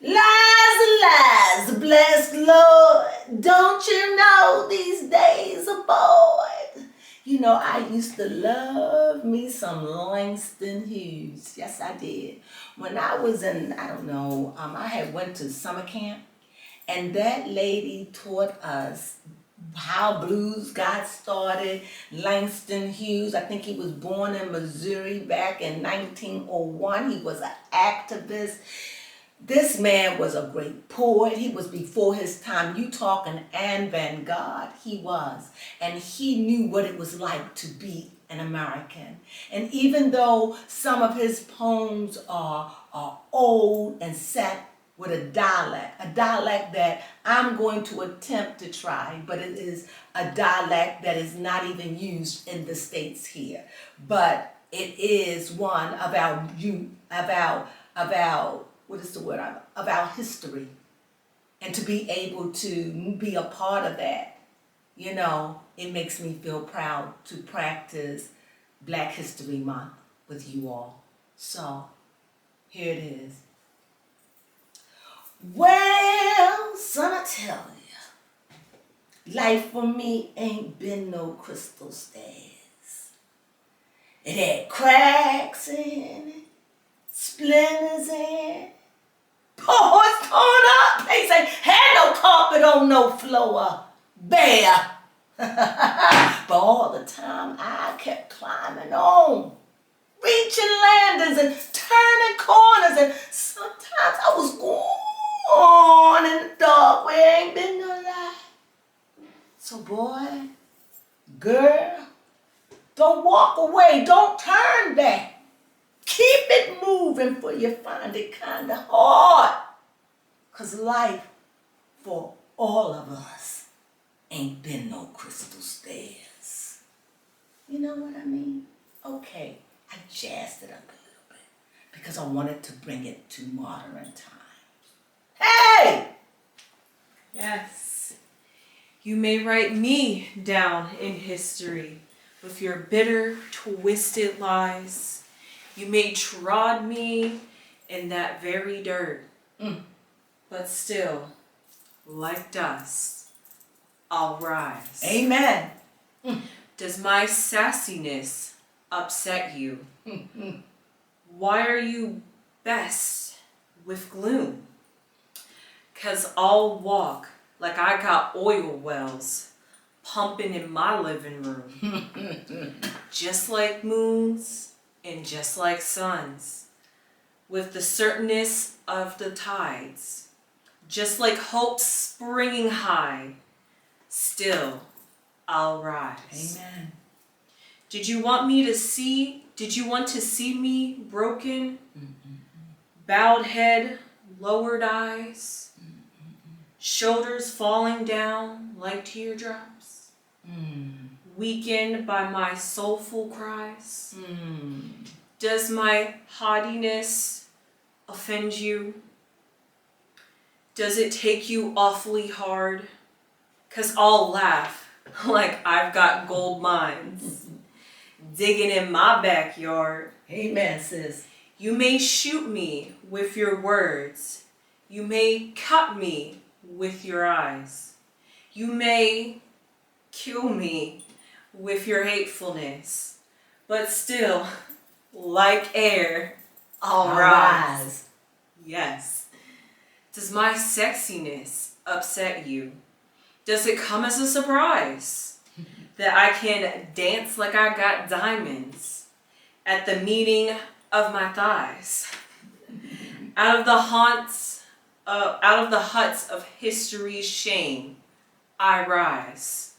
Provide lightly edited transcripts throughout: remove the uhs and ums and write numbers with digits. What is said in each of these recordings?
Lies, bless Lord. Don't you know these days are bored? You know, I used to love me some Langston Hughes. Yes, I did. When I was in, I don't know, I had went to summer camp, and that lady taught us how blues got started. Langston Hughes, I think he was born in Missouri back in 1901. He was an activist. This man was a great poet. He was before his time. You talking avant-garde, he was. And he knew what it was like to be an American. And even though some of his poems are old and set with a dialect that I'm going to attempt to try, but it is a dialect that is not even used in the States here. But it is one of our what is the word, of our history. And to be able to be a part of that, you know, it makes me feel proud to practice Black History Month with you all. So, here it is. Well, son, I tell you, life for me ain't been no crystal stairs. It had cracks in it, splinters in it, pores torn up. They say, had no carpet on no floor, bare. But all the time I kept climbing on, reaching landings and turning corners, and sometimes I was going in the dark where ain't been no light. So boy, girl, don't walk away, don't turn back. Keep it moving for you find it kind of hard. 'Cause life for all of us ain't been no crystal stairs. You know what I mean? Okay, I jazzed it up a little bit because I wanted to bring it to modern times. Hey! Yes. You may write me down in history with your bitter, twisted lies. You may trod me in that very dirt. But still, like dust, I'll rise. Amen. Does my sassiness upset you? Why are you best with gloom? 'Cause I'll walk like I got oil wells pumping in my living room. Just like moons and just like suns, with the certainness of the tides. Just like hope springing high, still I'll rise. Amen. Did you want to see me broken? Bowed head, lowered eyes, shoulders falling down like teardrops, weakened by my soulful cries? Does my haughtiness offend you? Does it take you awfully hard? 'Cause I'll laugh like I've got gold mines digging in my backyard. Amen, sis. You may shoot me with your words. You may cut me with your eyes. You may kill me with your hatefulness. But still, like air, I'll rise. Yes. Does my sexiness upset you? Does it come as a surprise that I can dance like I got diamonds at the meeting of my thighs? Out of the huts of history's shame, I rise.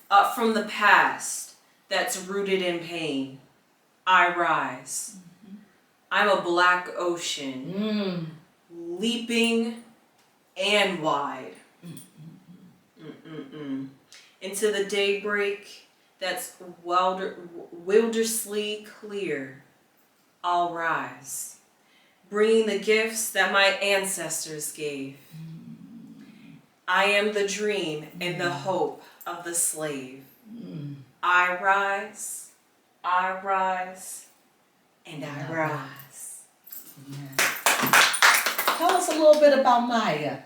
Up from the past that's rooted in pain, I rise. I'm a black ocean, leaping and wide. Into the daybreak that's wildrously clear, I'll rise, bringing the gifts that my ancestors gave. I am the dream and the hope of the slave. I rise, and I rise. Amen. Tell us a little bit about Maya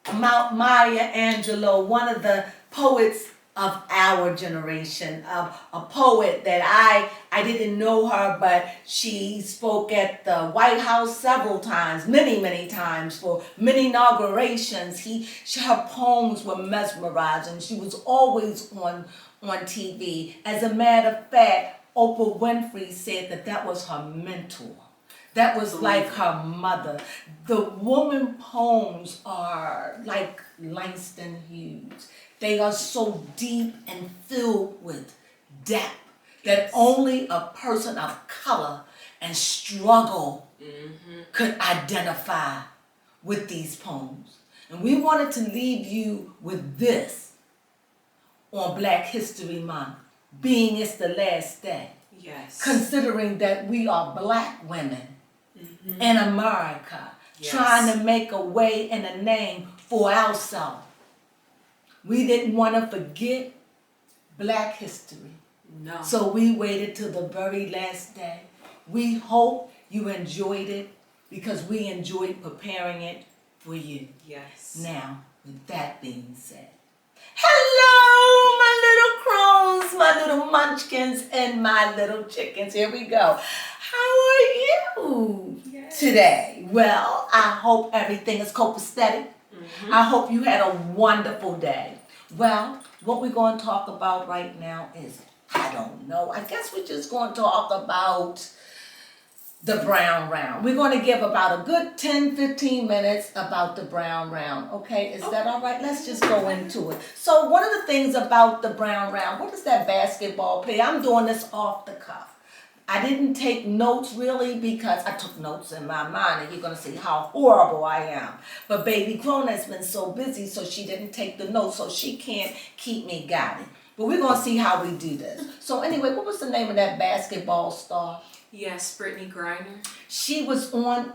Angelou, one of the poets of our generation, a poet that I didn't know her, but she spoke at the White House several times, many times, for many inaugurations. Her poems were mesmerizing. She was always on TV. As a matter of fact, Oprah Winfrey said that was her mentor. That was like her mother. The woman poems are like Langston Hughes. They are so deep and filled with depth that only a person of color and struggle could identify with these poems. And we wanted to leave you with this on Black History Month, being it's the last day. Yes. Considering that we are Black women in America, trying to make a way and a name for ourselves. We didn't want to forget Black history. No. So we waited till the very last day. We hope you enjoyed it because we enjoyed preparing it for you. Yes. Now, with that being said, hello, my little crones, my little munchkins, and my little chickens. Here we go. How are you today? Well, I hope everything is copacetic. I hope you had a wonderful day. Well, what we're going to talk about right now is, I don't know, I guess we're just going to talk about the brown round. We're going to give about a good 10-15 minutes about the brown round. Okay, is that all right? Let's just go into it. So one of the things about the brown round, what is that basketball play? I'm doing this off the cuff. I didn't take notes really because I took notes in my mind and you're going to see how horrible I am. But baby Crone has been so busy so she didn't take the notes so she can't keep me guided. But we're going to see how we do this. So anyway, what was the name of that basketball star? Yes, Brittany Griner. She was on,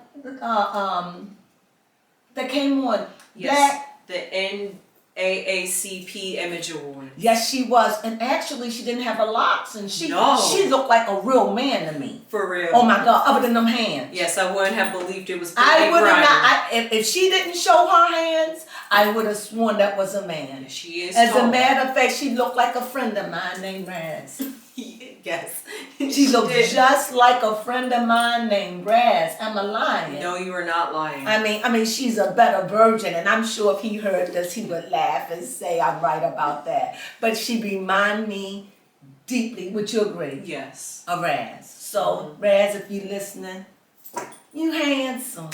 that came on Yes, the NAACP Image Award. Yes, she was. And actually, she didn't have her locks. And she looked like a real man to me. For real. Oh, my God. Other than them hands. Yes, I wouldn't have believed it was I Brittany would have Griner. not. If she didn't show her hands, I would have sworn that was a man. Yes, she is As tall. a matter of fact, she looked like a friend of mine named Raz. Yes. She looked just like a friend of mine named Raz. Am I lying? No, you are not lying. I mean, she's a better virgin, and I'm sure if he heard this, he would laugh and say I'm right about that. But she reminded me deeply, would you agree? Yes. Of Raz. So, Raz, if you're listening, you handsome.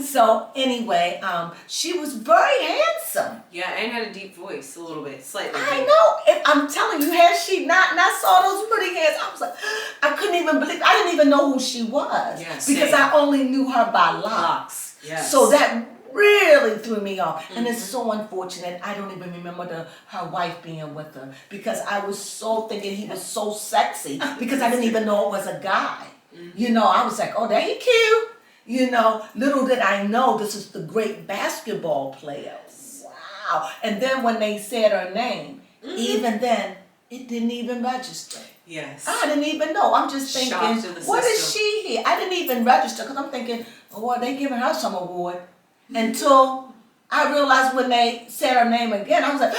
So, anyway, she was very handsome. Yeah, and had a deep voice, a little bit, slightly. I know. If I'm telling you, had she not, and I saw those pretty hands, I was like, I couldn't even believe, I didn't even know who she was. Yeah, because same. I only knew her by locks. Yes. So that really threw me off. And it's so unfortunate. I don't even remember her wife being with her because I was so thinking he was so sexy because I didn't even know it was a guy. You know, I was like, oh, that he cute. You know, little did I know this is the great basketball player. Wow. And then when they said her name, even then, it didn't even register. Yes. I didn't even know. I'm just thinking, what is she here? I didn't even register because I'm thinking, oh, are they giving her some award? Until I realized when they said her name again, I was like,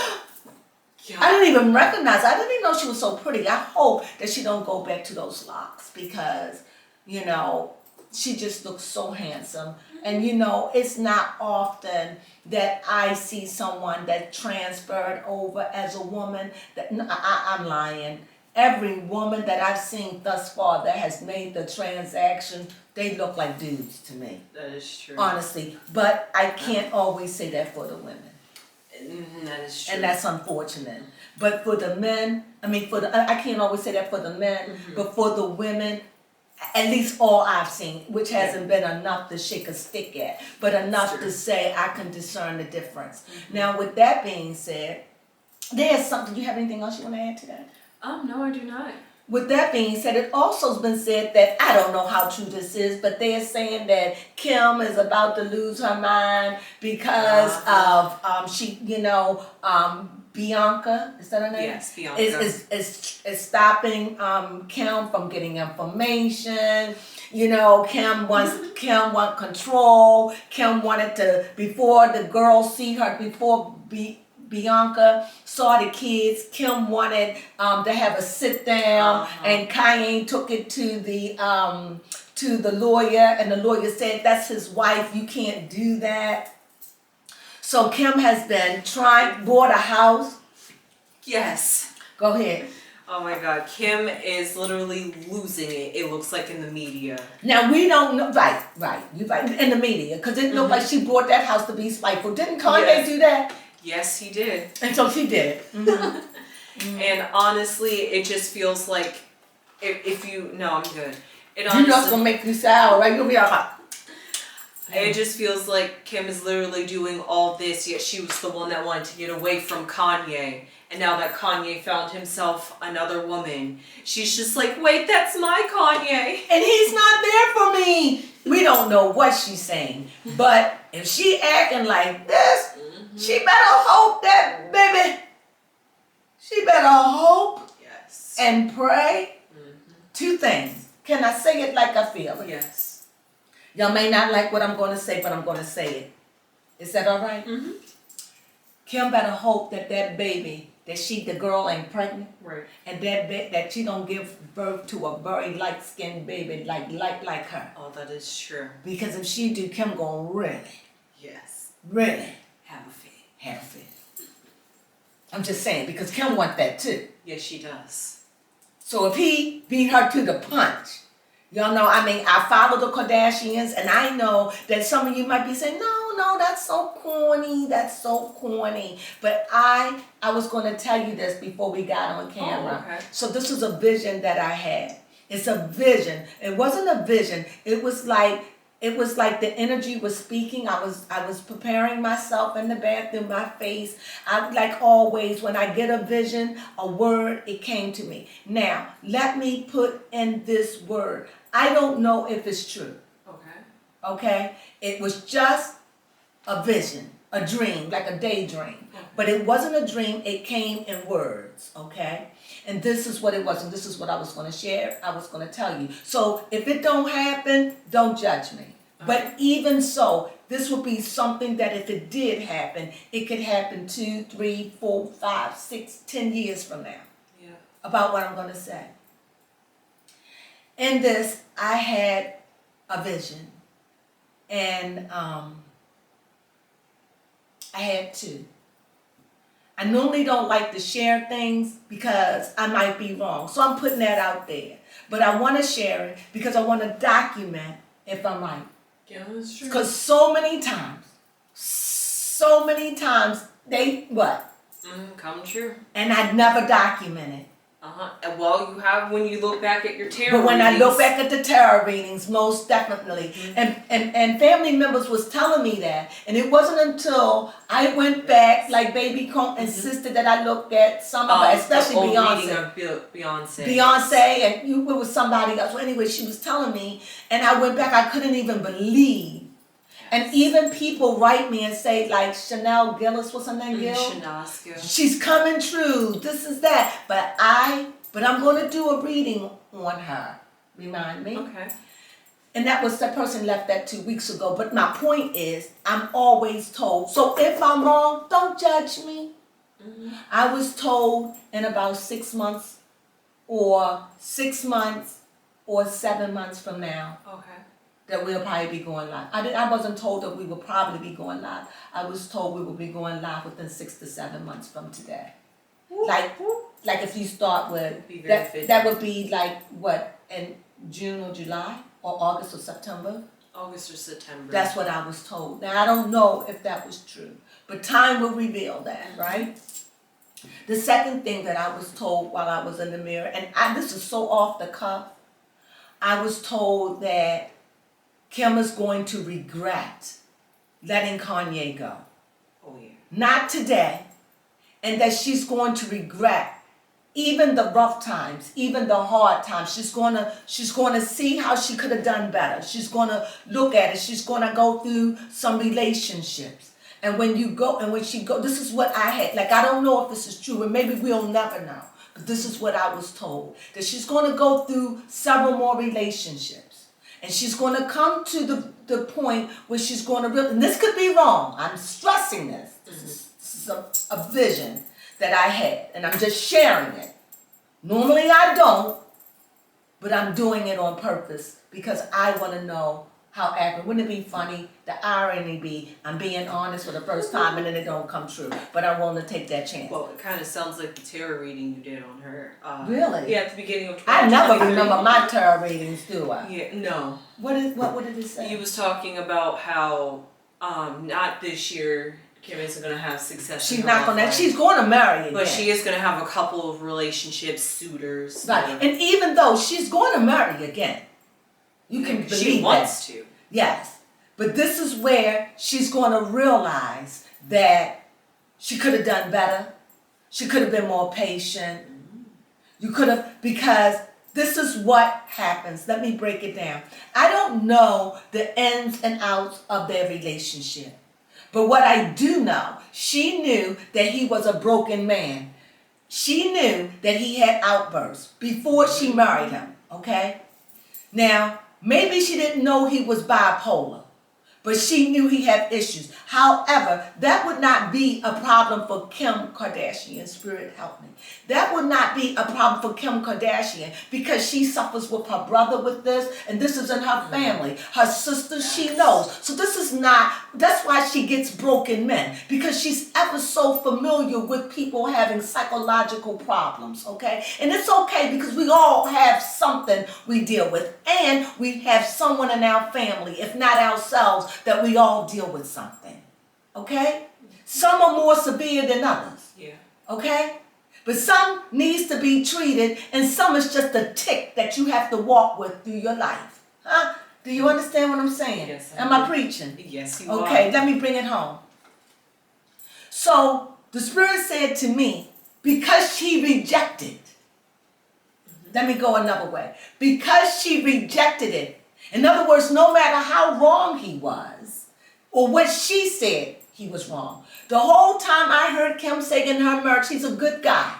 I didn't even recognize her. I didn't even know she was so pretty. I hope that she don't go back to those locks because, you know, she just looks so handsome. And, you know, it's not often that I see someone that transferred over as a woman. I'm lying. Every woman that I've seen thus far that has made the transaction, they look like dudes to me. That is true. Honestly. But I can't always say that for the women. That is true. And that's unfortunate. But for the men, I can't always say that for the men, but for the women, at least all I've seen, which hasn't been enough to shake a stick at, but enough to say I can discern the difference. Now, with that being said, there's something, do you have anything else you want to add to that? No, I do not. With that being said, it also has been said that, I don't know how true this is, but they're saying that Kim is about to lose her mind because of, Bianca, is that her name? Yes, Bianca. Is stopping Kim from getting information. Kim want control. Kim wanted to, before the girls see her, before Bianca saw the kids, Kim wanted to have a sit down, and Kanye took it to the lawyer, and the lawyer said, that's his wife, you can't do that. So Kim has been bought a house. Yes. Go ahead. Oh my God, Kim is literally losing it. It looks like in the media. Now we don't know, right, you're right, in the media, because it looked like she bought that house to be spiteful. Didn't Kanye do that? Yes, he did. And so she did it. And honestly, it just feels like no, I'm good. You know it's gonna make you sour, right? You'll be all right. It just feels like Kim is literally doing all this, yet she was the one that wanted to get away from Kanye. And now that Kanye found himself another woman, she's just like, wait, that's my Kanye. And he's not there for me. We don't know what she's saying. But if she acting like this, she better hope that, baby, she better hope and pray. Two things. Can I say it like I feel it? Yes. Y'all may not like what I'm going to say, but I'm going to say it. Is that all right? Kim better hope that baby, that the girl ain't pregnant. Right. And that she don't give birth to a very light-skinned baby like her. Oh, that is true. Because if she do, Kim gonna really Have a fit. have a fit. I'm just saying, because Kim want that too. Yes, she does. So if he beat her to the punch, y'all know, I follow the Kardashians, and I know that some of you might be saying, no, that's so corny, But I was going to tell you this before we got on camera. Oh, okay. So this is a vision that I had. It's a vision. It wasn't a vision. It was like the energy was speaking. I was preparing myself in the bathroom, my face. Like always, when I get a vision, a word, it came to me. Now, let me put in this word. I don't know if it's true. Okay? It was just a vision, a dream, like a daydream. But it wasn't a dream, it came in words, okay? And this is what it was, and this is what I was going to share, I was going to tell you. So if it don't happen, don't judge me. But even so, this would be something that if it did happen, it could happen 2, 3, 4, 5, 6, 10 years from now. Yeah. About what I'm going to say. In this, I had a vision. And I had two. I normally don't like to share things because I might be wrong. So I'm putting that out there. But I want to share it because I want to document if I'm right. Yeah, that's true. Because so many times, they what? Come true. And I never documented. Well, you have when you look back at your tarot But when readings. I look back at the tarot readings, most definitely. And family members was telling me that. And it wasn't until I went back, like Baby Crone insisted that I look at some of her, especially the old reading Beyonce. of Beyonce. Beyonce, and it was somebody else. Well, anyway, she was telling me, and I went back, I couldn't even believe. And even people write me and say, like, Chanel Gillis, what's her name, Gil? Chanel. She's coming true, this is that. But I'm going to do a reading on her. Remind me. Okay. And that person left that 2 weeks ago. But my point is, I'm always told. So if I'm wrong, don't judge me. I was told in about 6 months or 7 months from now. Okay. That we'll probably be going live. I wasn't told that we would probably be going live. I was told we would be going live within 6 to 7 months from today. Like if you start with, that would be like what, in June or July or August or September? August or September. That's what I was told. Now I don't know if that was true, but time will reveal that, right? The second thing that I was told while I was in the mirror, and this is so off the cuff, I was told that Kim is going to regret letting Kanye go. Oh yeah. Not today. And that she's going to regret even the rough times, even the hard times. She's going to see how she could have done better. She's going to look at it. She's going to go through some relationships. And when she go, this is what I had. Like, I don't know if this is true, and maybe we'll never know. But this is what I was told. That she's going to go through several more relationships. And she's going to come to the point where she's going to realize, and this could be wrong. I'm stressing this. This is a vision that I had, and I'm just sharing it. Normally I don't, but I'm doing it on purpose because I want to know how accurate. Wouldn't it be funny? The irony be, I'm being honest for the first time and then it don't come true. But I'm willing to take that chance. Well, it kind of sounds like the tarot reading you did on her. Really? Yeah, at the beginning of 2023. I never remember my tarot readings, do I? Yeah, no. What did it say? He was talking about how not this year Kim isn't going to have success. She's not going to. She's going to marry again. But she is going to have a couple of relationships, suitors. Right. And even though she's going to marry again, you can believe that. She wants to. Yes. But this is where she's going to realize that she could have done better. She could have been more patient. You could have, because this is what happens. Let me break it down. I don't know the ins and outs of their relationship. But what I do know, she knew that he was a broken man. She knew that he had outbursts before she married him, okay? Now, maybe she didn't know he was bipolar, but she knew he had issues. However, that would not be a problem for Kim Kardashian. Spirit, help me. That would not be a problem for Kim Kardashian because she suffers with her brother with this, and this is in her family. Her sister, she knows. So this is not, that's why she gets broken men, because she's ever so familiar with people having psychological problems, okay? And it's okay because we all have something we deal with, and we have someone in our family, if not ourselves, that we all deal with something, okay? Some are more severe than others, okay? But some needs to be treated, and some is just a tick that you have to walk with through your life. Huh? Do you understand what I'm saying? Yes. Am I preaching? Yes, you are. Okay, let me bring it home. So the Spirit said to me, because she rejected, let me go another way. Because she rejected it, in other words, no matter how wrong he was, or what she said, he was wrong. The whole time I heard Kim say in her marriage, he's a good guy.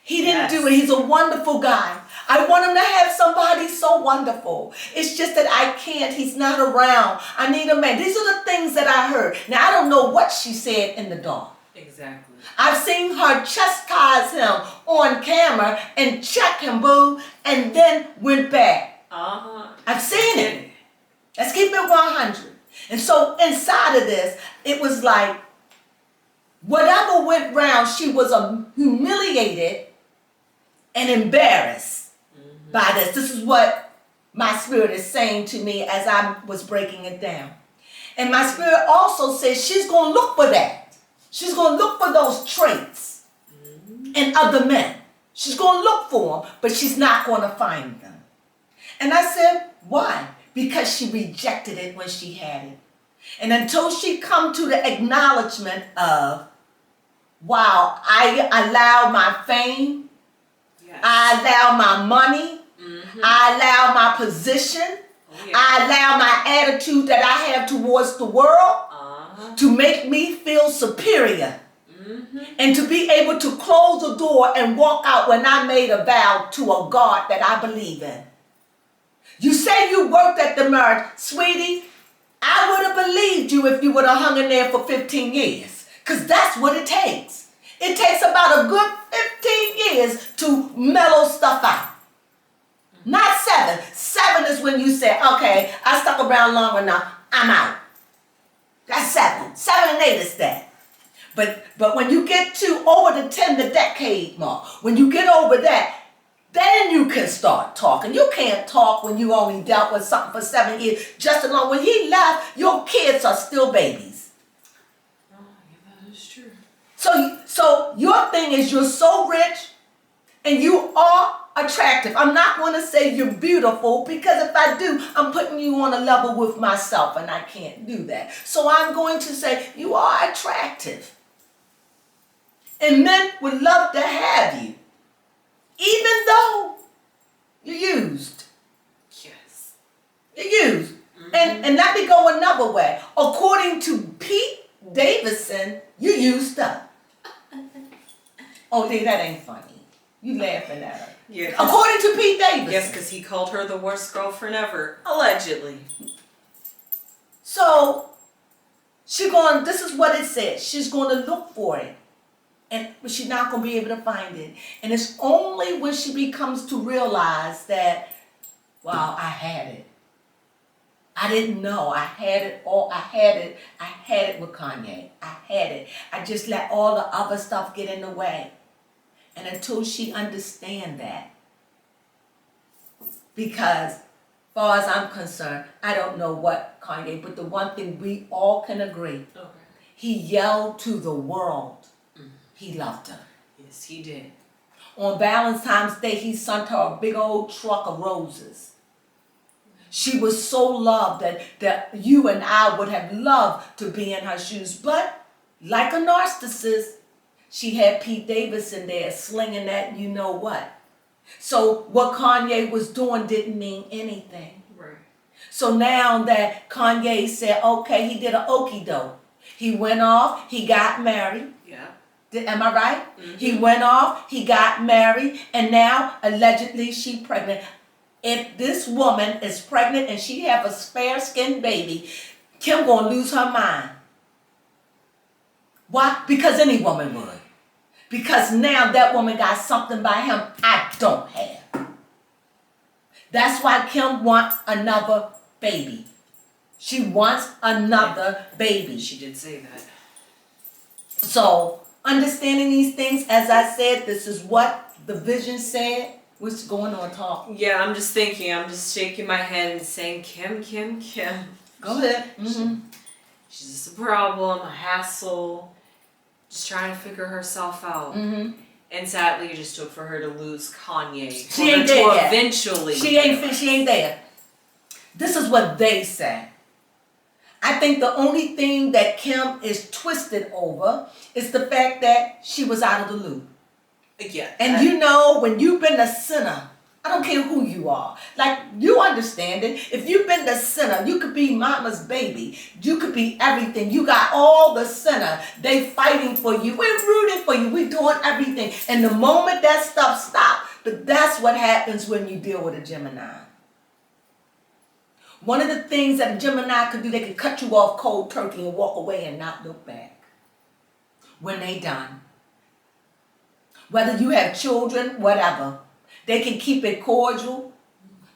He didn't do it. He's a wonderful guy. I want him to have somebody so wonderful. It's just that I can't. He's not around. I need a man. These are the things that I heard. Now, I don't know what she said in the dark. Exactly. I've seen her chastise him on camera and check him, boo, and then went back. I've seen it. Let's keep it 100. And so inside of this, it was like, whatever went round, she was humiliated and embarrassed by this. This is what my spirit is saying to me as I was breaking it down. And my spirit also says she's going to look for that. She's going to look for those traits in other men. She's going to look for them, but she's not going to find them. And I said, why? Because she rejected it when she had it. And until she come to the acknowledgement of, wow, I allow my fame, I allow my money, I allow my position, I allow my attitude that I have towards the world to make me feel superior. And to be able to close the door and walk out when I made a vow to a God that I believe in. You say you worked at the marriage, sweetie, I would have believed you if you would have hung in there for 15 years. Because that's what it takes. It takes about a good 15 years to mellow stuff out. Not 7. 7 is when you say, okay, I stuck around long enough, I'm out. That's 7. 7 and 8 is that. But when you get to over the 10 the decade mark, when you get over that, then you can start talking. You can't talk when you only dealt with something for 7 years. Just as long when he left, your kids are still babies. Oh, yeah, that is true. So your thing is you're so rich and you are attractive. I'm not going to say you're beautiful because if I do, I'm putting you on a level with myself and I can't do that. So I'm going to say you are attractive. And men would love to have you. Even though you're used. Yes. You're used. And let me go another way. According to Pete Davidson, you used up. Oh, that ain't funny. You laughing at her. Yeah. According to Pete Davidson. Yes, because he called her the worst girlfriend ever, allegedly. So this is what it says. She's going to look for it. But she's not going to be able to find it. And it's only when she becomes to realize that, wow, I had it. I didn't know. I had it all. I had it with Kanye. I had it. I just let all the other stuff get in the way. And until she understands that, because as far as I'm concerned, I don't know what Kanye, but the one thing we all can agree, he yelled to the world. He loved her. Yes, he did. On Valentine's Day, he sent her a big old truck of roses. She was so loved that you and I would have loved to be in her shoes. But like a narcissist, she had Pete Davidson there slinging that you know what. So what Kanye was doing didn't mean anything. Right. So now that Kanye said, okay, he did an okie doke. He went off, he got married. Yeah. Am I right? Mm-hmm. He went off, he got married, and now allegedly she's pregnant. If this woman is pregnant and she have a fair-skinned baby, Kim gonna lose her mind. Why? Because any woman would. Because now that woman got something by him I don't have. That's why Kim wants another baby. She wants another baby. She did say that. So, understanding these things, as I said, this is what the vision said. What's going on, talk? Yeah, I'm just thinking. I'm just shaking my head and saying, Kim. Go ahead. Mm-hmm. She's just a problem, a hassle, just trying to figure herself out. Mm-hmm. And sadly, it just took for her to lose Kanye. She ain't there yet. Eventually. She ain't there. This is what they say. I think the only thing that Kim is twisted over is the fact that she was out of the loop. Yeah. And you know, when you've been a sinner, I don't care who you are. Like, you understand it. If you've been the sinner, you could be mama's baby. You could be everything. You got all the sinner. They fighting for you. We're rooting for you. We're doing everything. And the moment that stuff stops, but that's what happens when you deal with a Gemini. One of the things that a Gemini could do, they could cut you off cold turkey and walk away and not look back when they done. Whether you have children, whatever. They can keep it cordial,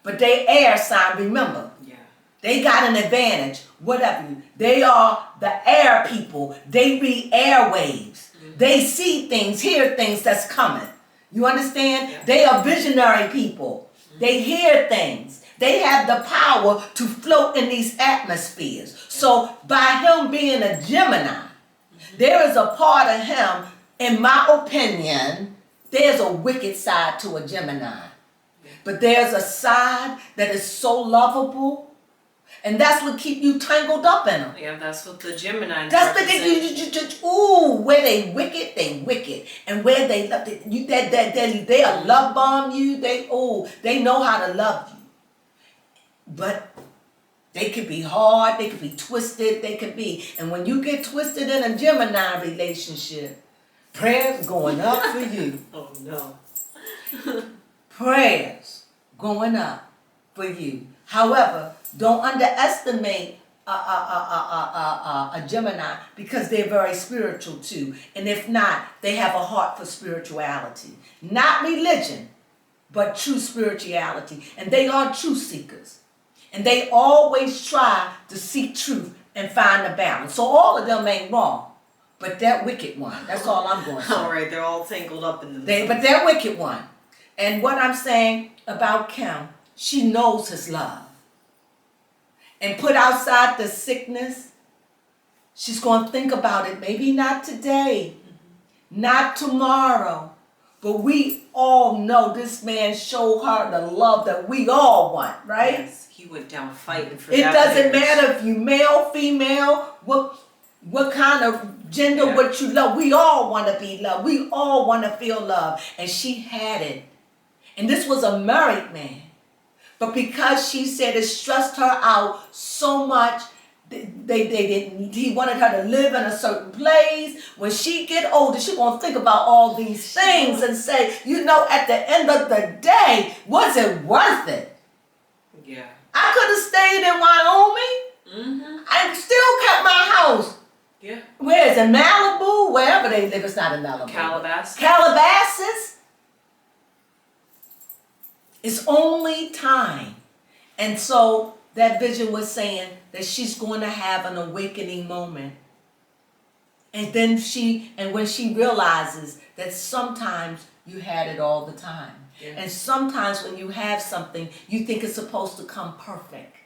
but they air sign, remember. Yeah. They got an advantage, whatever. They are the air people. They read airwaves. Mm-hmm. They see things, hear things that's coming. You understand? Yeah. They are visionary people. Mm-hmm. They hear things. They have the power to float in these atmospheres. Yeah. So by him being a Gemini, there is a part of him, in my opinion, there's a wicked side to a Gemini. But there's a side that is so lovable, and that's what keep you tangled up in them. Yeah, that's what the Gemini. That's the thing. Where they wicked, and where they love you, they'll love bomb you. They know how to love you, but they could be hard. They could be twisted. They could be, and when you get twisted in a Gemini relationship, prayers going up for you. Oh no. Prayers going up for you. However, don't underestimate a Gemini, because they're very spiritual too. And if not, they have a heart for spirituality. Not religion, but true spirituality. And they are truth seekers. And they always try to seek truth and find the balance. So all of them ain't wrong. But that wicked one, that's all I'm going to say. All right, they're all tangled up in the But that wicked one. And what I'm saying about Kim, she knows his love. And put outside the sickness, she's going to think about it. Maybe not today, not tomorrow. But we all know this man showed her the love that we all want, right? Yes, he went down fighting for it that. It doesn't matter if you male, female, what kind of gender, what you love. We all want to be loved. We all want to feel love. And she had it. And this was a married man. But because she said it stressed her out so much, They didn't. He wanted her to live in a certain place. When she get older, she gonna think about all these things and say, at the end of the day, was it worth it? Yeah. I could have stayed in Wyoming. I still kept my house. Yeah. Where is it? Malibu? Wherever they live. It's not in Malibu. Calabasas. It's only time. And so that vision was saying that she's going to have an awakening moment. And then when she realizes that sometimes you had it all the time. Yeah. And sometimes when you have something, you think it's supposed to come perfect.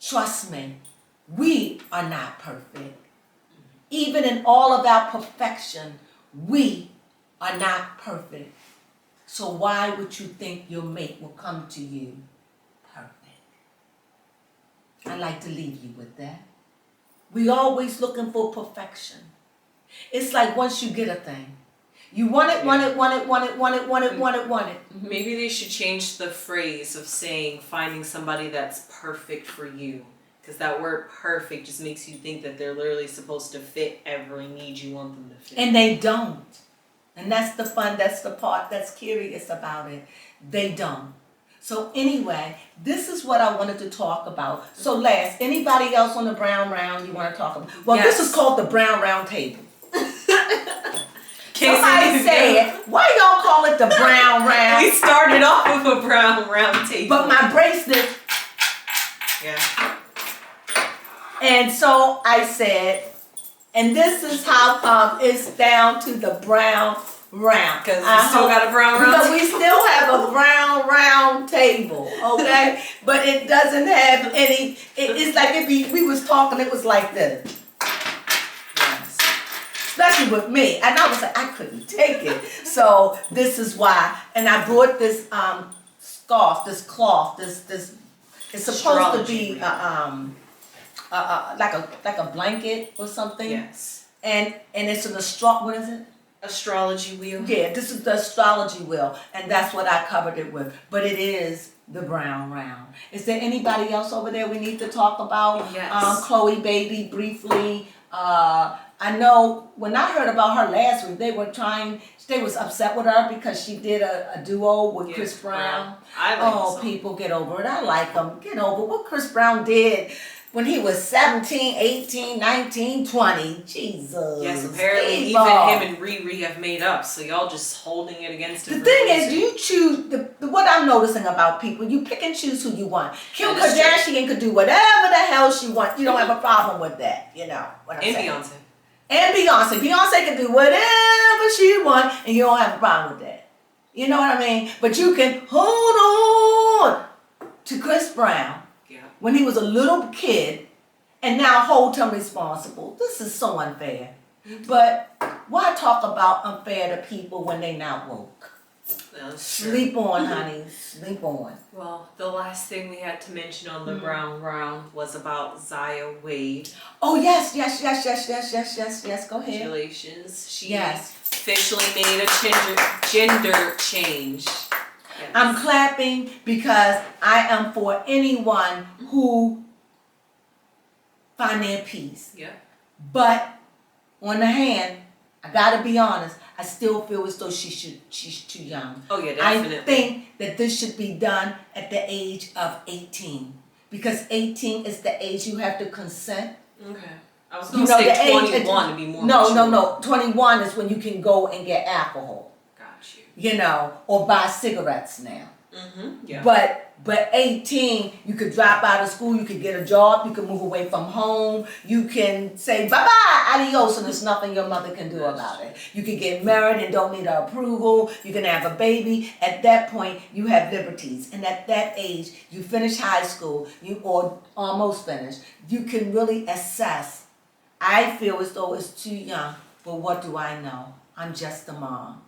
Trust me, we are not perfect. Even in all of our perfection, we are not perfect. So why would you think your mate will come to you perfect? I'd like to leave you with that. We always looking for perfection. It's like once you get a thing, you want it. Maybe they should change the phrase of saying finding somebody that's perfect for you. Because that word perfect just makes you think that they're literally supposed to fit every need you want them to fit. And they don't. And that's the part that's curious about it. They don't. So anyway, this is what I wanted to talk about. So last, anybody else on the brown round you want to talk about? Well, yes. This is called the brown round table. Somebody said, why y'all call it the brown round? We started off with a brown round table. But my bracelet. Yeah. And so I said, and this is how it's down to the brown round. Because we still got a brown round table. Because we still have a brown round table, okay? But it doesn't have any, it's like if we was talking, it was like this. Yes. Especially with me. And I was like, I couldn't take it. So this is why. And I brought this scarf, this cloth, this it's supposed to be like a blanket or something. Yes. And it's an what is it? Astrology wheel. Yeah, this is the astrology wheel, and that's what I covered it with. But it is the brown round. Is there anybody else over there we need to talk about? Yes. Chloe baby, briefly. I know when I heard about her last week, they was upset with her because she did a duo with Chris Brown. I like people, get over it. I like him. Get over what Chris Brown did when he was 17, 18, 19, 20. Jesus. Yes, apparently even him and Riri have made up, so y'all just holding it against him. The thing is, you choose, what I'm noticing about people, you pick and choose who you want. Kim Kardashian could do whatever the hell she wants. You don't have a problem with that, what I'm saying. Beyonce. And Beyonce. Beyonce can do whatever she wants, and you don't have a problem with that. You know what I mean? But you can hold on to Chris Brown. When he was a little kid, and now hold him responsible. This is so unfair. But why talk about unfair to people when they not woke? Sleep on, honey. Sleep on. Well, the last thing we had to mention on the brown round was about Zaya Wade. Oh, yes. Go ahead. Congratulations. She officially made a gender change. Yes. I'm clapping because I am for anyone who find their peace. Yeah. But on the hand, I gotta be honest, I still feel as though she's too young. Oh yeah, definitely. I think that this should be done at the age of 18. Because 18 is the age you have to consent. Okay. I was gonna say 21 to be more mature. No. 21 is when you can go and get alcohol. Or buy cigarettes now. Yeah. But 18, you could drop out of school, you could get a job, you could move away from home, you can say bye-bye, adios, and there's nothing your mother can do about it. You can get married and don't need her approval, you can have a baby. At that point, you have liberties. And at that age, you finish high school, or almost finish, you can really assess. I feel as though it's too young, but what do I know? I'm just a mom.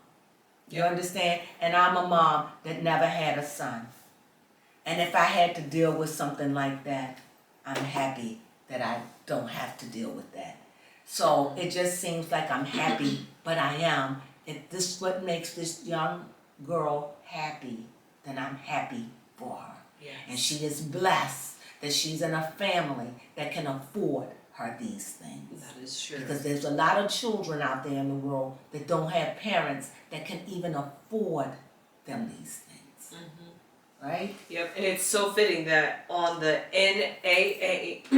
You understand? And I'm a mom that never had a son. And if I had to deal with something like that, I'm happy that I don't have to deal with that. So it just seems like I'm happy, but I am. If this is what makes this young girl happy, then I'm happy for her. Yes. And she is blessed that she's in a family that can afford her these things. That is true. Because there's a lot of children out there in the world that don't have parents that can even afford them these things. Right? Yep, and it's so fitting that on the NAACP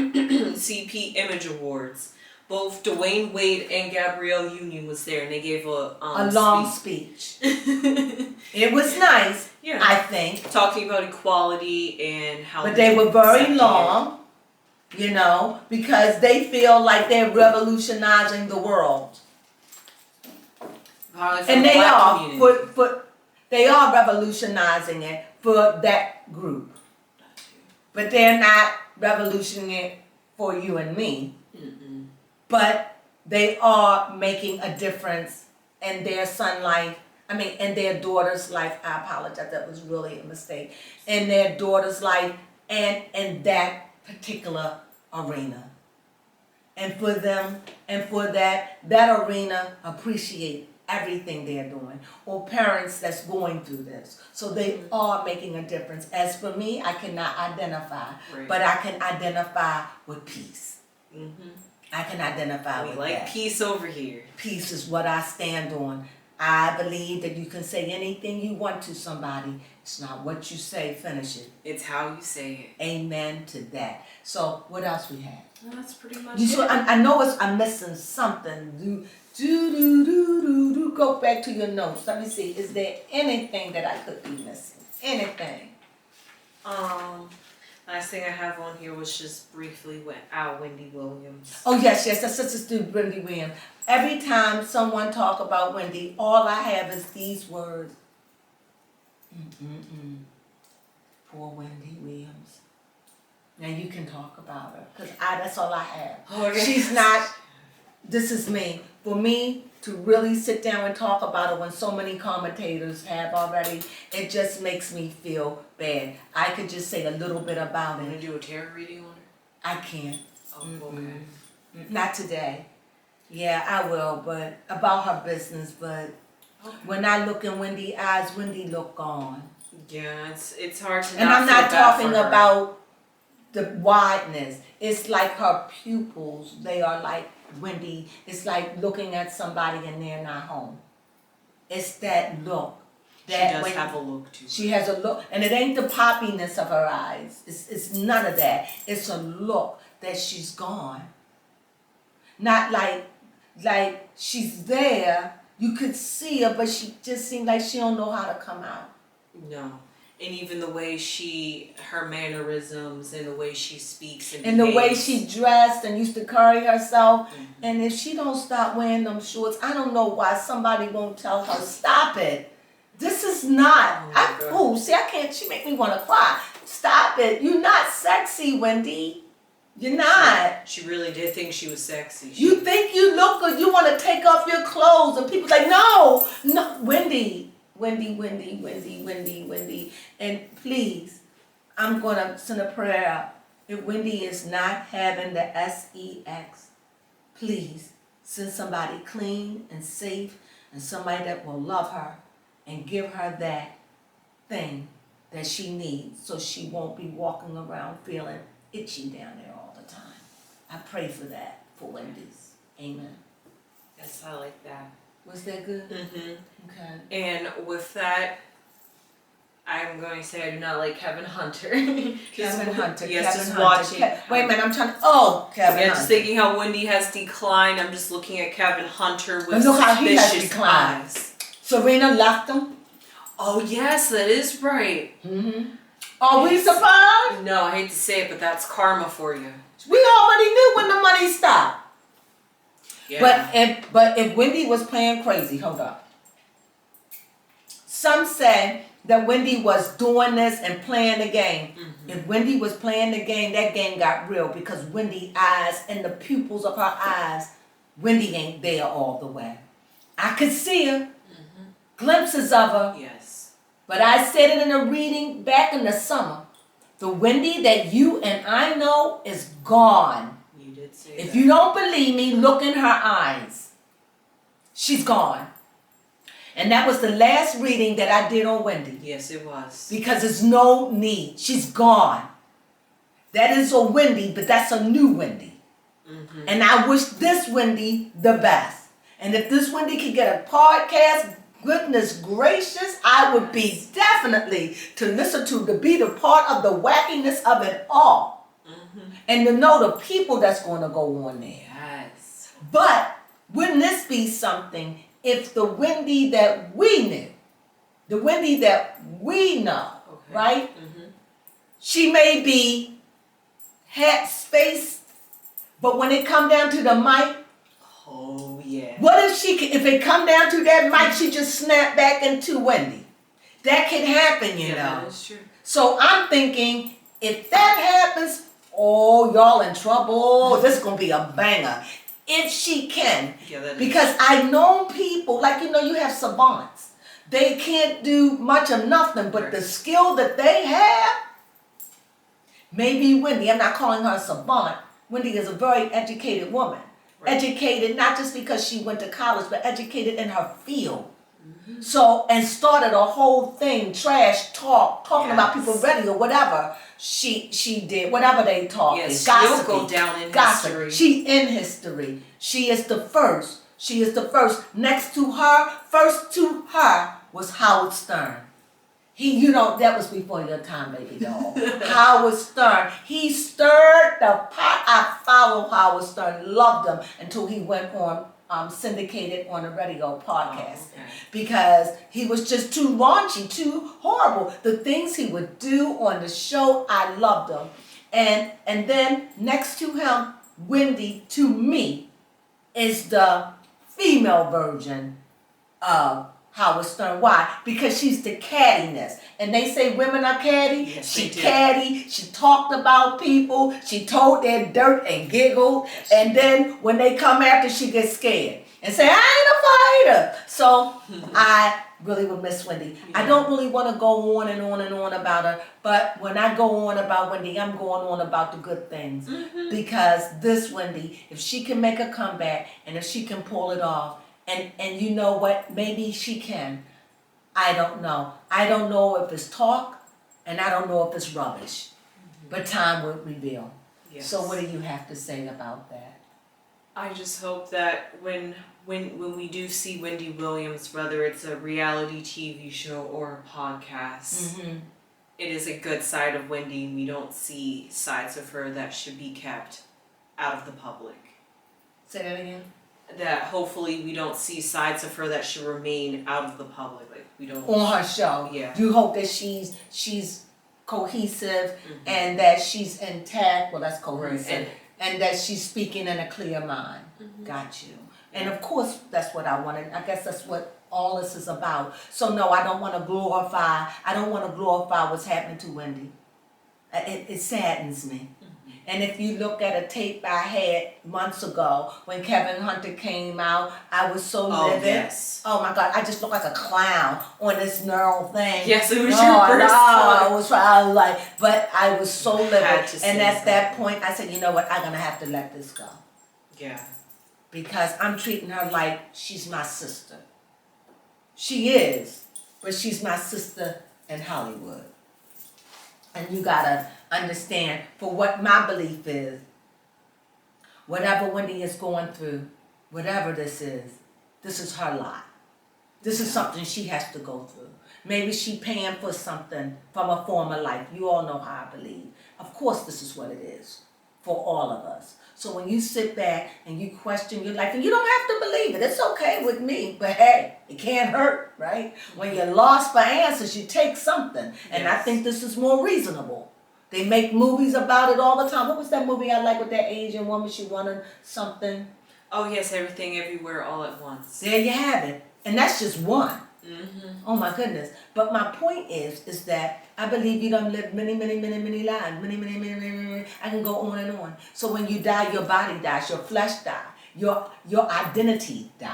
Image Awards, both Dwayne Wade and Gabrielle Union was there, and they gave a long speech. It was nice, yeah. I think. Talking about equality and how. But they were very long, you know, because they feel like they're revolutionizing the world. And they are they are revolutionizing it for that group. But they're not revolutioning it for you and me. But they are making a difference in their son's life. In their daughter's life. I apologize, that was really a mistake. In their daughter's life and in that particular arena. And for them, and for that arena, appreciate everything they're doing. Or parents that's going through this. So they are making a difference. As for me, I cannot identify. Right. But I can identify with peace. I can identify with like that. Peace over here. Peace is what I stand on. I believe that you can say anything you want to somebody. It's not what you say, finish it. It's how you say it. Amen to that. So what else we have? Well, that's pretty much it. I know I'm missing something. Go back to your notes. Let me see. Is there anything that I could be missing? Anything? Last thing I have on here was just briefly Wendy Williams. Oh yes, that's Sister Wendy Williams. Every time someone talk about Wendy, all I have is these words. Poor Wendy Williams. Now you can talk about her, because that's all I have. Okay. She's not, this is me. For me to really sit down and talk about her when so many commentators have already, it just makes me feel bad. I could just say a little bit about Want it. to do a tarot reading on her? I can't. Oh, okay. Not today. Yeah, I will, but about her business, but when I look in Wendy's eyes, Wendy look gone. Yeah, it's hard to. And I'm not talking about the wideness. It's like her pupils. They are like Wendy. It's like looking at somebody and they're not home. It's that look. That she does have a look too. She has a look, and it ain't the poppiness of her eyes. It's none of that. It's a look that she's gone. Not like she's there. You could see her, but she just seemed like she don't know how to come out. No. And even the way her mannerisms and the way she speaks and the way she dressed and used to carry herself. And if she don't stop wearing them shorts, I don't know why somebody won't tell her, stop it. This is not, I can't, she make me want to cry. Stop it. You're not sexy, Wendy. You're not. She really did think she was sexy. You think you look good. You want to take off your clothes. And people like, no, Wendy. And please, I'm going to send a prayer out. If Wendy is not having the sex, please send somebody clean and safe and somebody that will love her and give her that thing that she needs so she won't be walking around feeling itchy down there all the time. I pray for that for Wendy's. Amen. Yes, I like that. Was that good? Okay. And with that, I'm going to say I do not like Kevin Hunter. Kevin Hunter. Yes, Kevin just Hunter. watching. Wait a minute, I'm trying. Kevin Hunter. Just thinking how Wendy has declined. I'm just looking at Kevin Hunter with look how he has suspicious declined. eyes. Serena left him. Oh yes, that is right. Are we surprised? No, I hate to say it, but that's karma for you. We already knew when the money stopped. Yeah. But if Wendy was playing crazy, hold up. Some say that Wendy was doing this and playing the game. If Wendy was playing the game, that game got real because Wendy's eyes and the pupils of her eyes, Wendy ain't there all the way. I could see her, glimpses of her. Yes. But I said it in a reading back in the summer. The Wendy that you and I know is gone. You did say If that. you don't believe me, look in her eyes. She's gone. And that was the last reading that I did on Wendy. Yes, it was. Because there's no need. She's gone. That is a Wendy, but that's a new Wendy. Mm-hmm. And I wish this Wendy the best. And if this Wendy could get a podcast, goodness gracious, I would be definitely to listen to be the part of the wackiness of it all. Mm-hmm. And to know the people that's going to go on there. Yes. But wouldn't this be something if the Wendy that we knew, the Wendy that we know, okay, right? Mm-hmm. She may be had space, but when it come down to the mic, oh yeah. What if it come down to that mic, she just snap back into Wendy? That can happen, you know. That is true. So I'm thinking, if that happens, oh, y'all in trouble. This is gonna be a banger. If she can, because I've known people, like, you know, you have savants. They can't do much of nothing, but the skill that they have, maybe Wendy, I'm not calling her a savant. Wendy is a very educated woman. Right. Educated, not just because she went to college, but educated in her field. Mm-hmm. So, and started a whole thing, talking about people ready or whatever she did, whatever they talk. Yes, she'll go down in history. She in history. She is the first. She is the first. Next to her, first to her was Howard Stern. He, you know, that was before your time, baby doll. Howard Stern. He stirred the pot. I followed Howard Stern, loved him until he went on syndicated on the radio podcast. Oh, okay. Because he was just too raunchy, too horrible. The things he would do on the show, I loved him. And then next to him, Wendy, to me, is the female version of Howard Stern. Why? Because she's the cattiness. And they say women are catty. Yes, she catty. She talked about people. She told their dirt and giggled. Yes, and then when they come after, she gets scared and say, I ain't a fighter. So I really would miss Wendy. Yeah. I don't really want to go on and on and on about her. But when I go on about Wendy, I'm going on about the good things. Mm-hmm. Because this Wendy, if she can make a comeback and if she can pull it off, and you know what? Maybe she can. I don't know. I don't know if it's talk, and I don't know if it's rubbish. Mm-hmm. But time will reveal. Yes. So what do you have to say about that? I just hope that when we do see Wendy Williams, whether it's a reality TV show or a podcast, mm-hmm, it is a good side of Wendy, and we don't see sides of her that should be kept out of the public. Say that again? That hopefully we don't see sides of her that should remain out of the public. Like we don't on her show. Yeah. You hope that she's cohesive, mm-hmm, and that she's intact. Well, that's cohesive, and that she's speaking in a clear mind. Mm-hmm. Got you. And of course, that's what I wanted. I guess that's what all this is about. So no, I don't want to glorify. I don't want to glorify what's happening to Wendy. It saddens me. And if you look at a tape I had months ago when Kevin Hunter came out, I was so livid. Yes. Oh my God, I just looked like a clown on this neural thing. Yes, it was your first time. I was like, but I was so livid. And at that point, I said, you know what, I'm going to have to let this go. Yeah. Because I'm treating her like she's my sister. She is, but she's my sister in Hollywood. And you gotta understand, for what my belief is, whatever Wendy is going through, whatever this is her lot. This is something she has to go through. Maybe she paying for something from a former life. You all know how I believe. Of course, this is what it is for all of us. So when you sit back and you question your life, and you don't have to believe it, it's okay with me, but hey, it can't hurt, right? When you're lost for answers, you take something. And yes, I think this is more reasonable. They make movies about it all the time. What was that movie I like with that Asian woman? She wanted something. Oh yes, Everything Everywhere All at Once. There you have it. And that's just one. Mm-hmm. Oh my goodness. But my point is that I believe you done lived many lives. Many. I can go on and on. So when you die, your body dies, your flesh dies, your identity dies.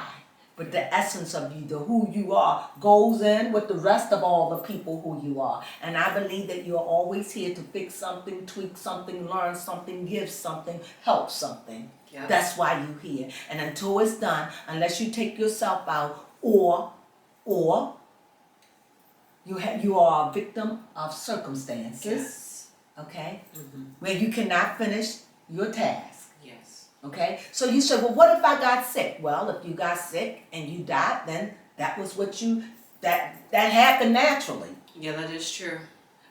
But the essence of you, the who you are, goes in with the rest of all the people who you are. And I believe that you're always here to fix something, tweak something, learn something, give something, help something. Yep. That's why you're here. And until it's done, unless you take yourself out, or you are a victim of circumstances. Yes. okay? Mm-hmm. Where you cannot finish your task. Yes. Okay? So you said, well, what if I got sick? Well, if you got sick and you died, then that was what that happened naturally. Yeah, that is true.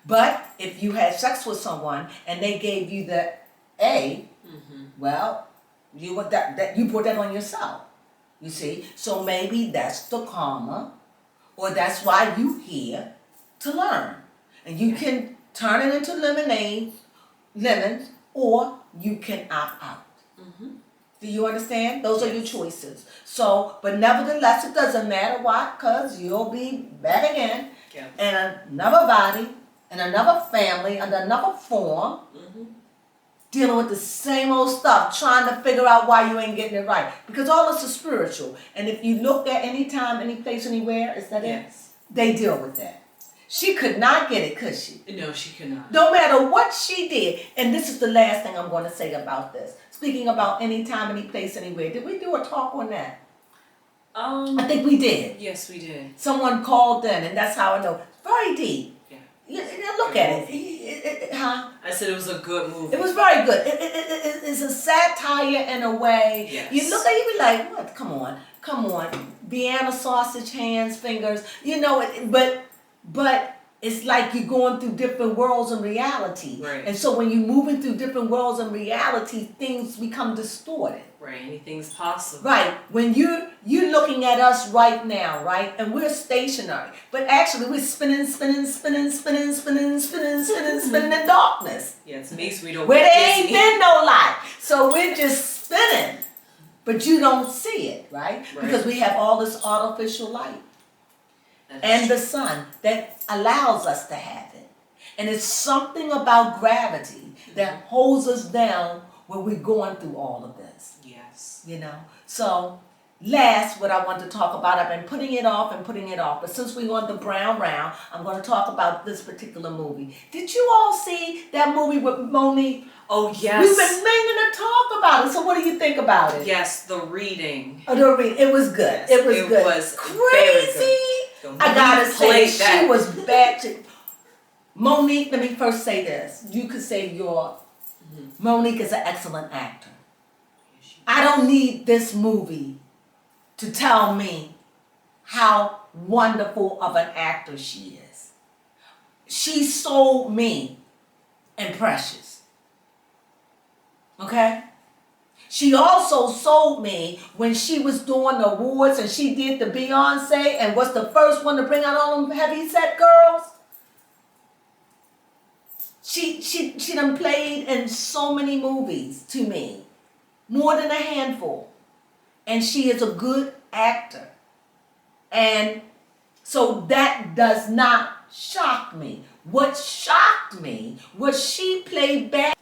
But if you had sex with someone and they gave you the A, well, you brought that on yourself. You see? So maybe that's the karma, or that's why you here to learn. And you can turn it into lemons, or you can opt out. Do you understand? Those are your choices. So, but nevertheless, it doesn't matter why, because you'll be back again in another body, in another family, under another form, dealing with the same old stuff, trying to figure out why you ain't getting it right. Because all this is spiritual. And if you look at any time, any place, anywhere, is that it? They deal with that. She could not get it, could she? No, she could not. No matter what she did. And this is the last thing I'm going to say about this. Speaking about any time, any place, anywhere. Did we do a talk on that? I think we did. Yes, we did. Someone called in, and that's how I know. Very deep. Yeah, look at it. I said it was a good movie. It was very good. It's a satire in a way. Yes. You look at it, you be like, what? Come on. Vienna sausage, hands, fingers. You know, but it's like you're going through different worlds in reality. Right. And so when you're moving through different worlds in reality, things become distorted. Right, anything's possible. Right. When you're looking at us right now, right? And we're stationary. But actually we're spinning in darkness. Yeah, it's makes we don't where there ain't been no light. So we're just spinning. But you don't see it, right? Because we have all this artificial light. And the sun that allows us to have it. And it's something about gravity that holds us down when we're going through all of this. Yes. You know? So, last, what I want to talk about, I've been putting it off. But since we're on the brown round, I'm going to talk about this particular movie. Did you all see that movie with Monique? Oh, yes. We've been meaning to talk about it. So what do you think about it? Yes, The Reading. Oh, The Reading. It was good. Yes, it was it good. Was crazy. I gotta say, she was bad. Monique, let me first say this. You could say Monique is an excellent actor. I don't need this movie to tell me how wonderful of an actor she is. She sold me in Precious. Okay? She also sold me when she was doing the awards and she did the Beyonce and was the first one to bring out all them heavy set girls. She done played in so many movies to me. More than a handful. And she is a good actor. And so that does not shock me. What shocked me was she played back.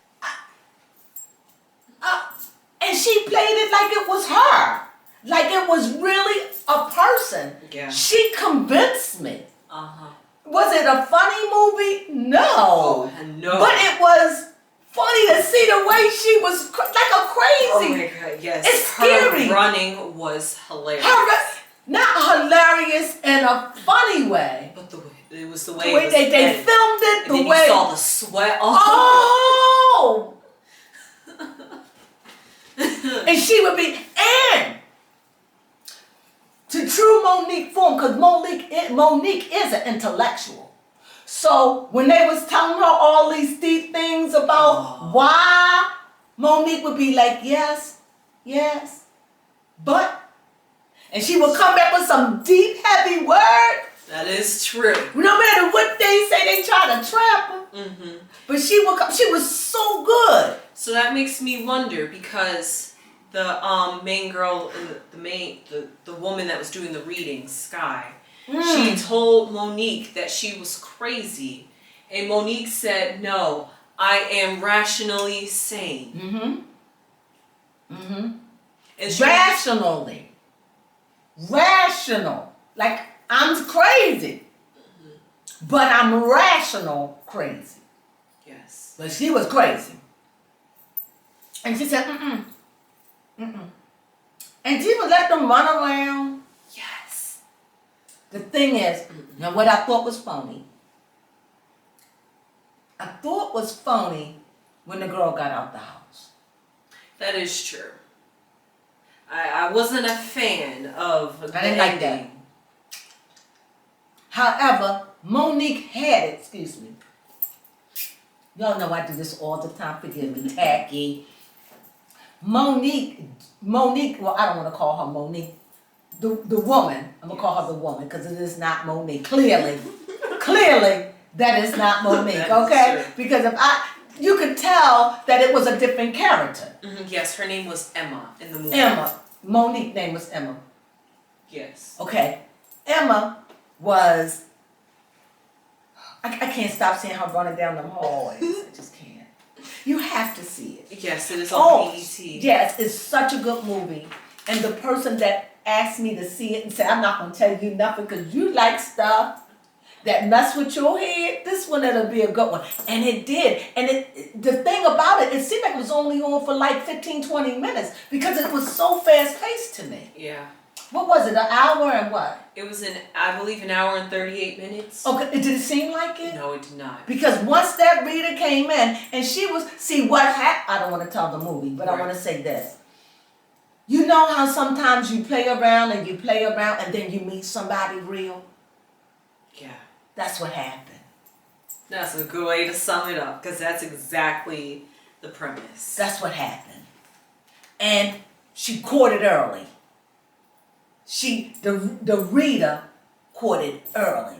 And she played it like it was her. Like it was really a person. Yeah. She convinced me. Uh-huh. Was it a funny movie? No. Oh, no. But it was funny to see the way she was like a crazy. Oh my God, yes. It's scary. Her running was hilarious. Not hilarious in a funny way. But it was the The way way it was they edited. filmed it, And the then way. you saw the sweat. Oh! And she would be, and to true Monique form, because Monique is an intellectual. So when they was telling her all these deep things about why, Monique would be like, yes, but, and she would come back with some deep, heavy word. That is true. No matter what they say, they try to trap her. Mm-hmm. But she was so good. So that makes me wonder, because the main girl, the woman that was doing the reading, Sky, she told Monique that she was crazy, and Monique said, "No, I am rationally sane." And rational, like I'm crazy, but I'm rational crazy. Yes. But she was crazy, and she said, and she would let them run around. Yes. The thing is, now what I thought was funny, I thought was phony when the girl got out the house. That is true. I wasn't a fan of the I didn't like that. ending. However, Monique had it, excuse me. Y'all know I do this all the time, forgive me, tacky. Monique, well, I don't want to call her Monique. The woman, I'm going to call her the woman because it is not Monique. Clearly, that is not Monique, okay? Because you could tell that it was a different character. Mm-hmm. Yes, her name was Emma in the movie. Emma. Monique's name was Emma. Yes. Okay. Emma was, I can't stop seeing her running down them hallways. I just can't. You have to see it. Yes, it is on BET. Yes, it's such a good movie. And the person that asked me to see it and said, I'm not going to tell you nothing because you like stuff that mess with your head, this one, it'll be a good one. And it did. And the thing about it seemed like it was only on for like 15, 20 minutes because it was so fast-paced to me. Yeah. What was it, an hour and what? It was, I believe, an hour and 38 minutes. Okay, did it seem like it? No, it did not. Because once that reader came in, and she was, see what happened, I don't want to tell the movie, but right. I want to say this. You know how sometimes you play around and then you meet somebody real? Yeah. That's what happened. That's a good way to sum it up, because that's exactly the premise. That's what happened. And she caught it early. The reader caught it early.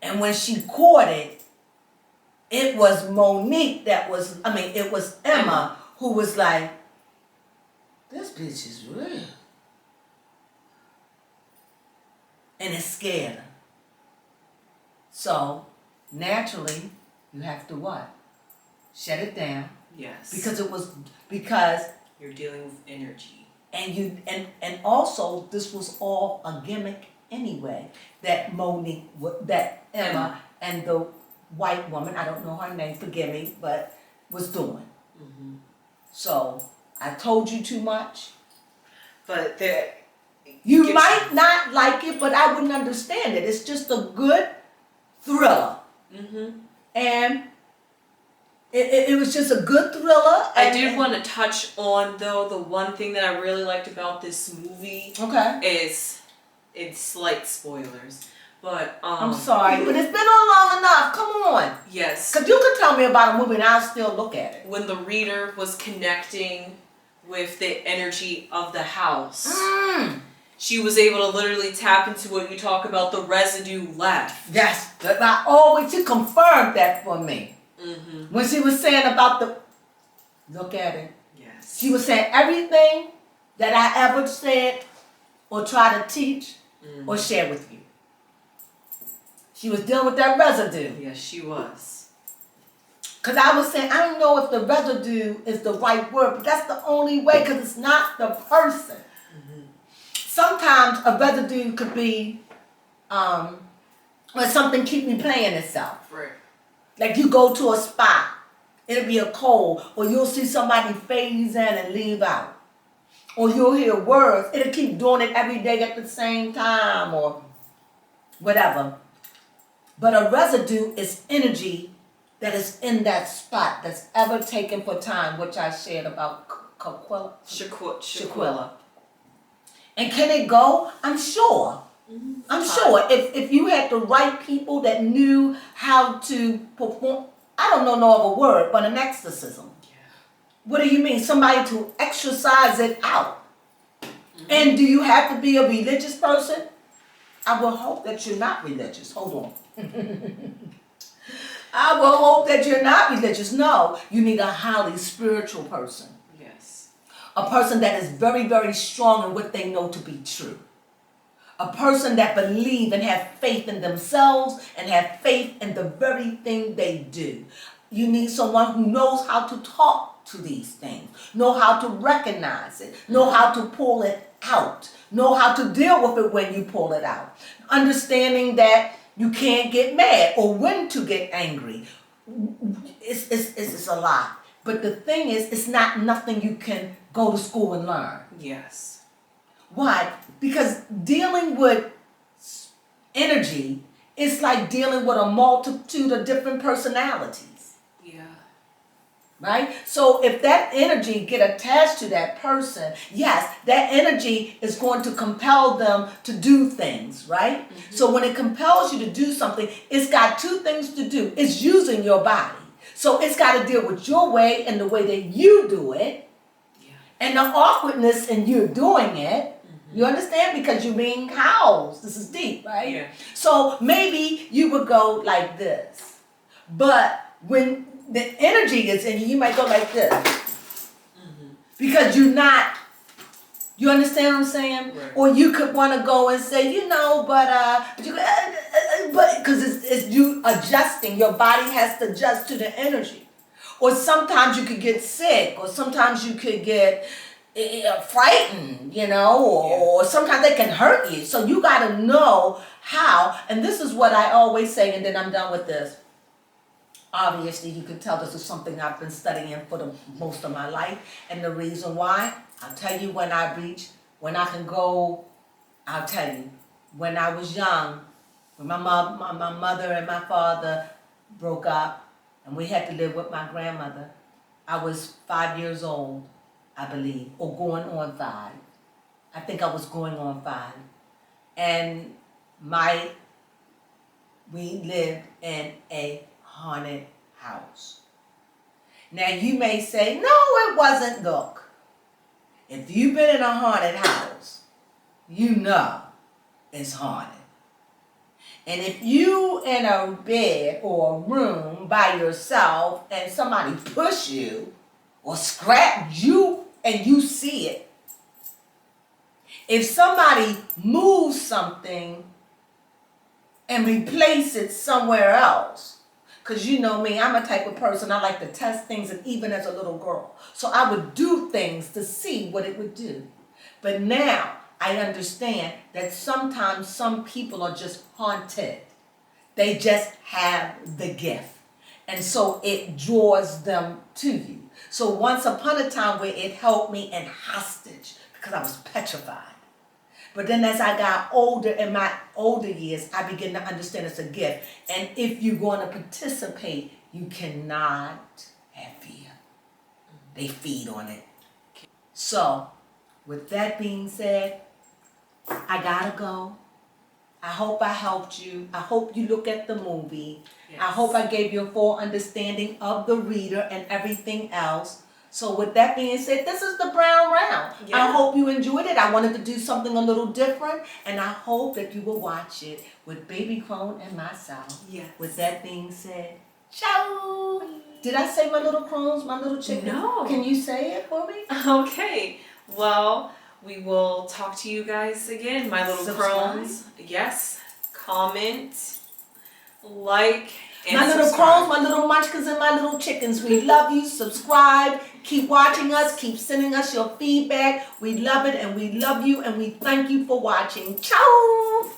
And when she caught it, it was Monique it was Emma who was like, this bitch is real. And it scared her. So, naturally, you have to what? Shut it down. Yes. Because you're dealing with energy. And also this was all a gimmick anyway that Emma and the white woman, I don't know her name, forgive me, but was doing. Mm-hmm. So I told you too much. But you might not like it, but I wouldn't understand it. It's just a good thriller. Mm-hmm. And it was just a good thriller. I did want to touch on, though, the one thing that I really liked about this movie. Okay. Is it's slight spoilers. But I'm sorry, but it's been on long enough. Come on. Yes. Because you could tell me about a movie and I'll still look at it. When the reader was connecting with the energy of the house, she was able to literally tap into what you talk about, the residue left. Yes. She confirmed that for me. Mm-hmm. When she was saying about look at it. Yes. She was saying everything that I ever said or try to teach or share with you. She was dealing with that residue. Yes, she was. Because I was saying, I don't know if the residue is the right word, but that's the only way because it's not the person. Mm-hmm. Sometimes a residue could be when something keep me playing itself. Right. Like you go to a spot, it'll be a cold, or you'll see somebody phase in and leave out. Or you'll hear words, it'll keep doing it every day at the same time, or whatever. But a residue is energy that is in that spot that's ever taken for time, which I shared about Shaquilla. And can it go? I'm sure. Mm-hmm. I'm sure if you had the right people that knew how to perform, I don't know no other word, but an exorcism. Yeah. What do you mean? Somebody to exorcise it out. Mm-hmm. And do you have to be a religious person? I will hope that you're not religious. Hold on. I will hope that you're not religious. No, you need a highly spiritual person. Yes. A person that is very, very strong in what they know to be true. A person that believe and have faith in themselves and have faith in the very thing they do. You need someone who knows how to talk to these things, know how to recognize it, know how to pull it out, know how to deal with it when you pull it out. Understanding that you can't get mad or when to get angry. It's a lot. But the thing is, it's not nothing you can go to school and learn. Yes. Why? Because dealing with energy is like dealing with a multitude of different personalities. right? So if that energy get attached to that person, yes, that energy is going to compel them to do things, right? So when it compels you to do something, it's got two things to do. It's using your body. So it's got to deal with your way and the way that you do it, and the awkwardness in you doing it. You understand? Because you're being housed. This is deep, right? Yeah. So maybe you would go like this. But when the energy is in you, you might go like this. Because you're not, you understand what I'm saying? Right. Or you could want to go and say, but because it's you adjusting. Your body has to adjust to the energy. Or sometimes you could get sick, or sometimes you could get frightened, or sometimes they can hurt you. So you got to know how, and this is what I always say, and then I'm done with this. Obviously, you can tell this is something I've been studying for the most of my life, and the reason why, I'll tell you when I can go, I'll tell you. When I was young, when my mother and my father broke up, and we had to live with my grandmother, I was 5 years old, I believe, or going on 5. I think I was going on 5. And we lived in a haunted house. Now you may say, no, it wasn't. Look, if you've been in a haunted house, you know it's haunted. And if you in a bed or a room by yourself and somebody push you or scrap you and you see it, if somebody moves something and replace it somewhere else, because you know me, I'm a type of person, I like to test things, and even as a little girl. So I would do things to see what it would do. But now I understand that sometimes some people are just haunted. They just have the gift. And so it draws them to you. So once upon a time where it held me in hostage because I was petrified. But then as I got older, in my older years, I began to understand it's a gift. And if you're going to participate, you cannot have fear. They feed on it. So, with that being said, I gotta go. I hope I helped you. I hope you look at the movie. Yes. I hope I gave you a full understanding of the reader and everything else. So with that being said, this is the Brown Round. Yeah. I hope you enjoyed it. I wanted to do something a little different, and I hope that you will watch it with Baby Crone and myself. Yes. With that being said, ciao. Did I say my little crones, my little chicken? No. Can you say it for me? Okay. Well, we will talk to you guys again, my little crones. Yes. Comment, like, and my little crones, my little munchkins, and my little chickens. We love you. Subscribe. Keep watching us. Keep sending us your feedback. We love it, and we love you, and we thank you for watching. Ciao.